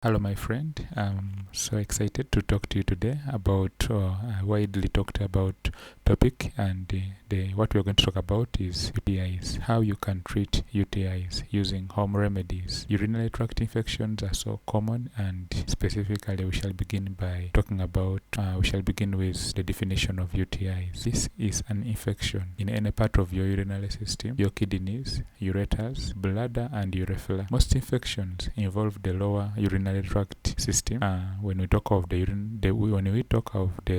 Hello, my friend. I'm so excited to talk to you today about a widely talked about topic, and what we're going to talk about is UTIs. How you can treat UTIs using home remedies. Urinary tract infections are so common, and specifically, we shall begin by talking about. We shall begin with the definition of UTIs. This is an infection in any part of your urinary system, your kidneys, ureters, bladder, and urethra. Most infections involve the lower urinary tract system. When we talk of the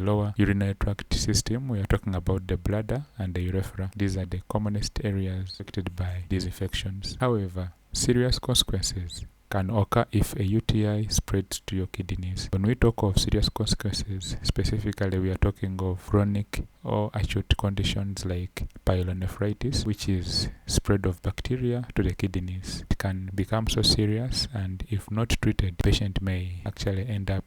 lower urinary tract system, we are talking about the bladder and the urethra. These are the commonest areas affected by these infections. However, serious consequences can occur if a UTI spreads to your kidneys. When we talk of serious consequences, specifically we are talking of chronic or acute conditions like pyelonephritis, which is spread of bacteria to the kidneys. It can become so serious, and if not treated, the patient may actually end up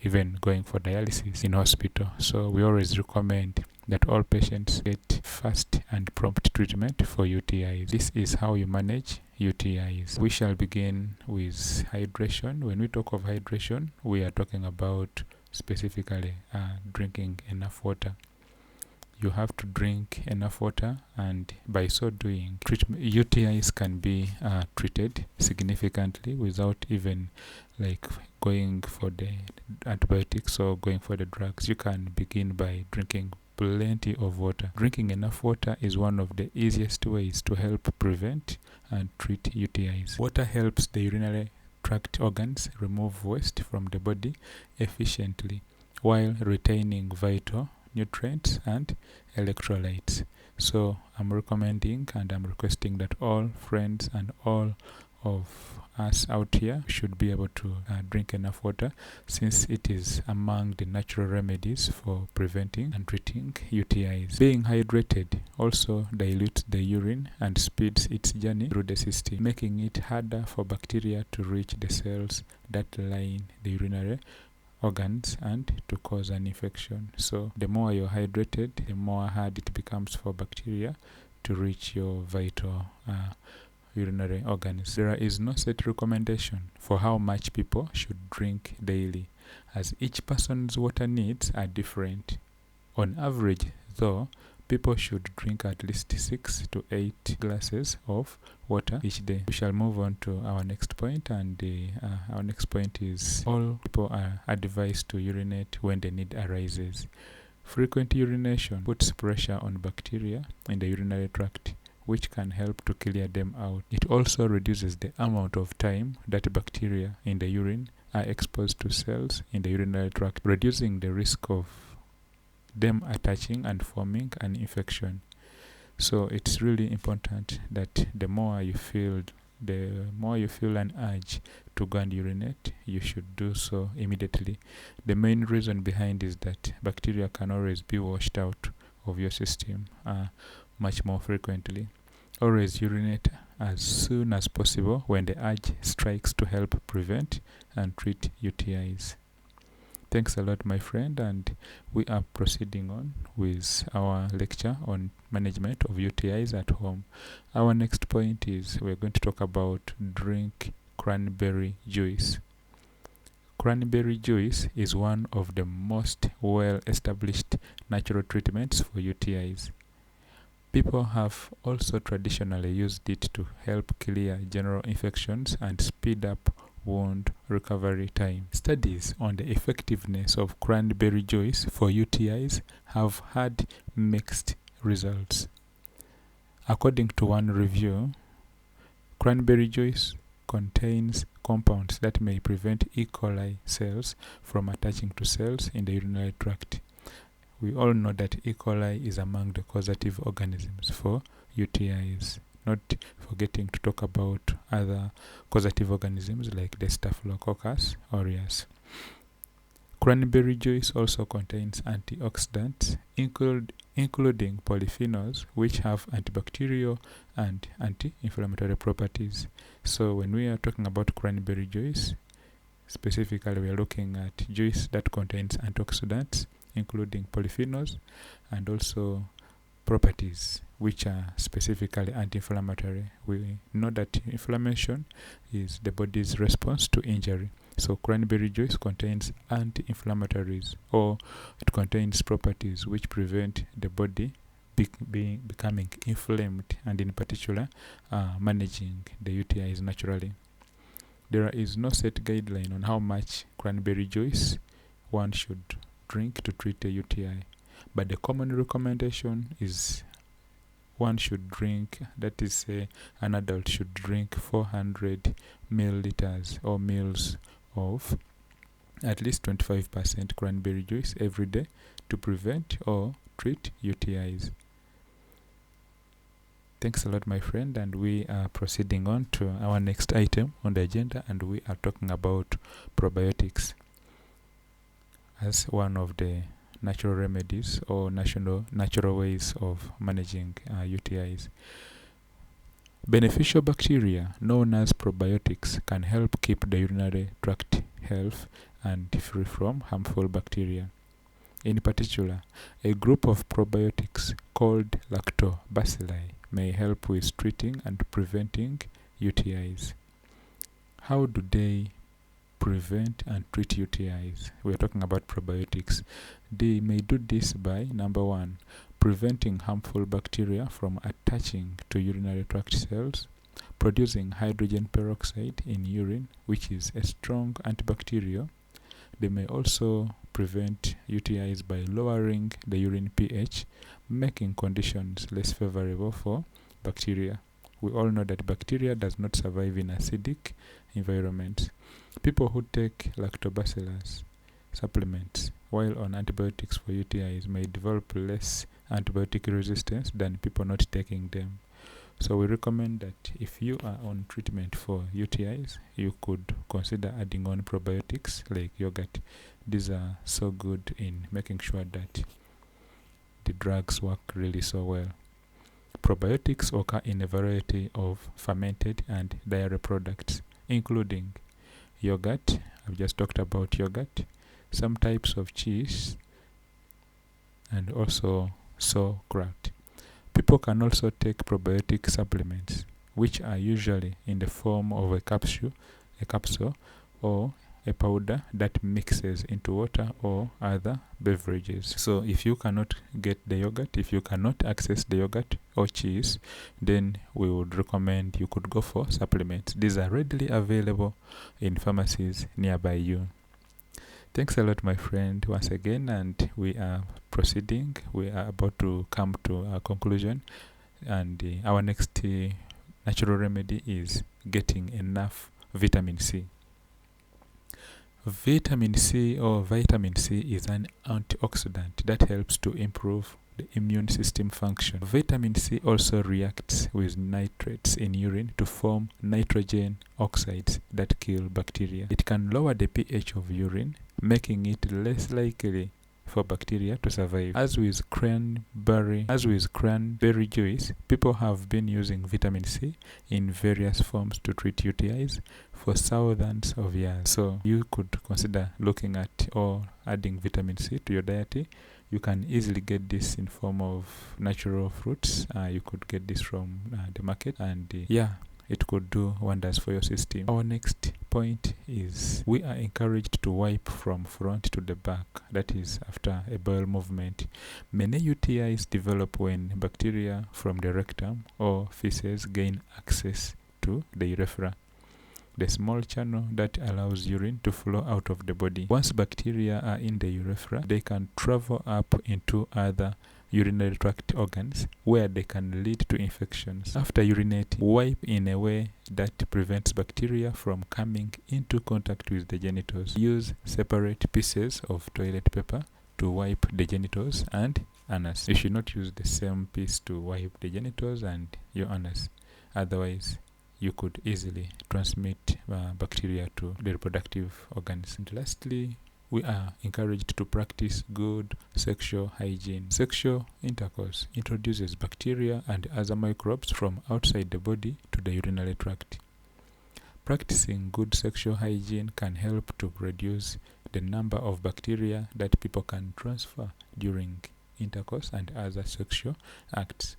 even going for dialysis in hospital. So we always recommend that all patients get fast and prompt treatment for UTIs. This is how you manage UTIs. We shall begin with hydration. When we talk of hydration, we are talking about specifically drinking enough water. You have to drink enough water, and by so doing, UTIs can be treated significantly without even going for the antibiotics or going for the drugs. You can begin by drinking plenty of water. Drinking enough water is one of the easiest ways to help prevent and treat UTIs. Water helps the urinary tract organs remove waste from the body efficiently while retaining vital nutrients and electrolytes. So I'm recommending and I'm requesting that all friends and all of us out here should be able to drink enough water, since it is among the natural remedies for preventing and treating UTIs. Being hydrated also dilutes the urine and speeds its journey through the system, making it harder for bacteria to reach the cells that line the urinary organs and to cause an infection. So the more you're hydrated, the more hard it becomes for bacteria to reach your vital urinary organs. There is no set recommendation for how much people should drink daily, as each person's water needs are different. On average, though, people should drink at least 6 to 8 glasses of water each day. We shall move on to our next point, and our next point is all people are advised to urinate when the need arises. Frequent urination puts pressure on bacteria in the urinary tract, which can help to clear them out. It also reduces the amount of time that bacteria in the urine are exposed to cells in the urinary tract, reducing the risk of them attaching and forming an infection. So it's really important that the more you feel an urge to go and urinate, you should do so immediately. The main reason behind is that bacteria can always be washed out of your system much more frequently. Always urinate as soon as possible when the urge strikes to help prevent and treat UTIs. Thanks a lot, my friend, and we are proceeding on with our lecture on management of UTIs at home. Our next point is we're going to talk about drink cranberry juice. Cranberry juice is one of the most well-established natural treatments for UTIs. People have also traditionally used it to help clear general infections and speed up wound recovery time. Studies on the effectiveness of cranberry juice for UTIs have had mixed results. According to one review, cranberry juice contains compounds that may prevent E. coli cells from attaching to cells in the urinary tract. We all know that E. coli is among the causative organisms for UTIs, not forgetting to talk about other causative organisms like the Staphylococcus aureus. Cranberry juice also contains antioxidants, including polyphenols, which have antibacterial and anti-inflammatory properties. So when we are talking about cranberry juice, specifically we are looking at juice that contains antioxidants, including polyphenols, and also properties which are specifically anti-inflammatory. We know that inflammation is the body's response to injury. So cranberry juice contains anti-inflammatories, or it contains properties which prevent the body becoming inflamed, and in particular managing the UTIs naturally. There is no set guideline on how much cranberry juice one should drink to treat a UTI, but the common recommendation is one should drink, that is, an adult should drink 400 milliliters or mils of at least 25% cranberry juice every day to prevent or treat UTIs. Thanks a lot, my friend, and we are proceeding on to our next item on the agenda, and we are talking about probiotics as one of the natural remedies or natural ways of managing UTIs. Beneficial bacteria known as probiotics can help keep the urinary tract healthy and free from harmful bacteria. In particular, a group of probiotics called lactobacilli may help with treating and preventing UTIs. How do they prevent and treat UTIs? We are talking about probiotics. They may do this by, number one, preventing harmful bacteria from attaching to urinary tract cells, producing hydrogen peroxide in urine, which is a strong antibacterial. They may also prevent UTIs by lowering the urine pH, making conditions less favorable for bacteria. We all know that bacteria does not survive in acidic environments. People who take lactobacillus supplements while on antibiotics for UTIs may develop less antibiotic resistance than people not taking them. So we recommend that if you are on treatment for UTIs, you could consider adding on probiotics like yogurt. These are so good in making sure that the drugs work really so well. Probiotics occur in a variety of fermented and dairy products, including yogurt. I've just talked about yogurt, some types of cheese, and also sauerkraut. People can also take probiotic supplements, which are usually in the form of a capsule, or a powder that mixes into water or other beverages. So if you cannot get the yogurt, if you cannot access the yogurt or cheese, then we would recommend you could go for supplements. These are readily available in pharmacies nearby you. Thanks a lot, my friend, once again, and we are proceeding. We are about to come to a conclusion, and our next natural remedy is getting enough vitamin C. Vitamin C is an antioxidant that helps to improve the immune system function. Vitamin C also reacts with nitrates in urine to form nitrogen oxides that kill bacteria. It can lower the pH of urine, making it less likely for bacteria to survive. As with cranberry juice, people have been using vitamin C in various forms to treat UTIs for thousands of years. So you could consider looking at or adding vitamin C to your diet. You can easily get this in form of natural fruits. You could get this from the market, and it could do wonders for your system. Our next point is we are encouraged to wipe from front to the back, that is after a bowel movement. Many UTIs develop when bacteria from the rectum or feces gain access to the urethra, the small channel that allows urine to flow out of the body. Once bacteria are in the urethra, they can travel up into other urinary tract organs where they can lead to infections. After urinating, wipe in a way that prevents bacteria from coming into contact with the genitals. Use separate pieces of toilet paper to wipe the genitals and anus. You should not use the same piece to wipe the genitals and your anus. Otherwise, you could easily transmit bacteria to the reproductive organs. And lastly, we are encouraged to practice good sexual hygiene. Sexual intercourse introduces bacteria and other microbes from outside the body to the urinary tract. Practicing good sexual hygiene can help to reduce the number of bacteria that people can transfer during intercourse and other sexual acts.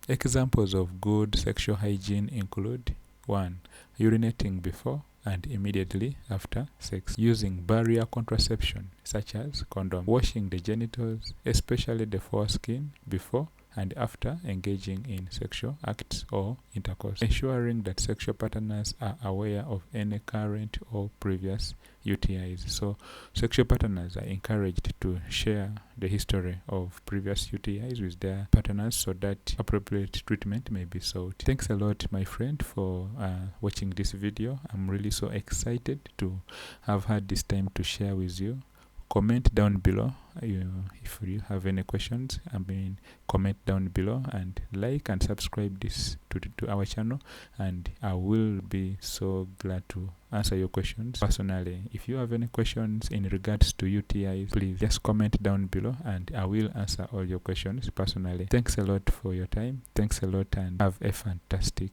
Examples of good sexual hygiene include 1. Urinating before and immediately after sex, using barrier contraception such as condom, washing the genitals, especially the foreskin, before and after engaging in sexual acts or intercourse, ensuring that sexual partners are aware of any current or previous UTIs. So sexual partners are encouraged to share the history of previous UTIs with their partners so that appropriate treatment may be sought. Thanks a lot, my friend, for watching this video. I'm really so excited to have had this time to share with you. Comment down below if you have any questions. Comment down below and like and subscribe this to our channel, and I will be so glad to answer your questions personally. If you have any questions in regards to UTIs, please just comment down below and I will answer all your questions personally. Thanks a lot for your time. Thanks a lot and have a fantastic